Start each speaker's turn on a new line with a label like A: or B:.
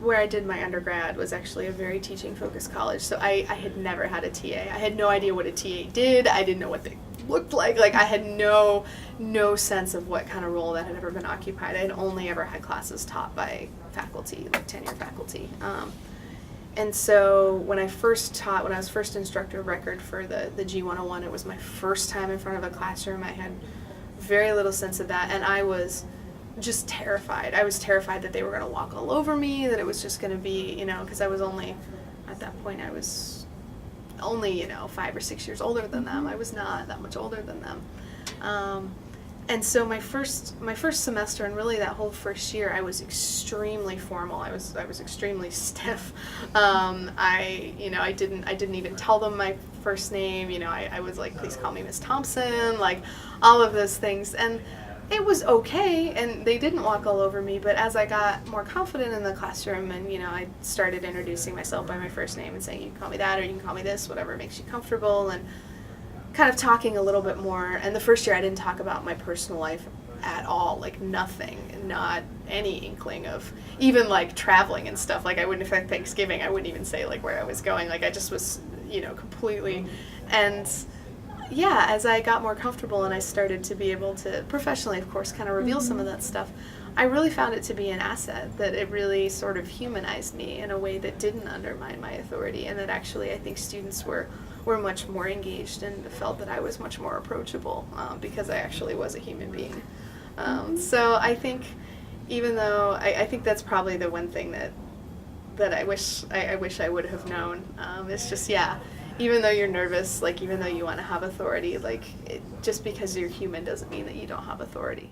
A: Where I did my undergrad was actually a very teaching-focused college, so I had never had a TA. I had no idea what a TA did. I didn't know what they looked like. Like, I had no sense of what kind of role that had ever been occupied. I had only ever had classes taught by faculty, like tenure faculty. And so when I was first instructor of record for the G101, it was my first time in front of a classroom. I had very little sense of that, and I was just terrified. I was terrified that they were going to walk all over me, that it was just going to be, because I was only, at that point, I was only, 5 or 6 years older than them. I was not that much older than them. And so my first semester, and really that whole first year, I was extremely formal. I was extremely stiff. I didn't even tell them my first name. I was like, please call me Miss Thompson, like all of those things. And it was okay, and they didn't walk all over me, but as I got more confident in the classroom and, I started introducing myself by my first name and saying, you can call me that or you can call me this, whatever makes you comfortable, and kind of talking a little bit more. And the first year I didn't talk about my personal life at all, like nothing, not any inkling of even like traveling and stuff. Like I wouldn't, at Thanksgiving, I wouldn't even say like where I was going. Like I just was, completely. And yeah, as I got more comfortable and I started to be able to professionally, of course, kind of reveal some of that stuff, I really found it to be an asset, that it really sort of humanized me in a way that didn't undermine my authority, and that actually I think students were much more engaged and felt that I was much more approachable because I actually was a human being. So I think, even though I think that's probably the one thing that I wish I would have known, it's just, yeah, even though you're nervous, like even though you want to have authority, like just because you're human doesn't mean that you don't have authority.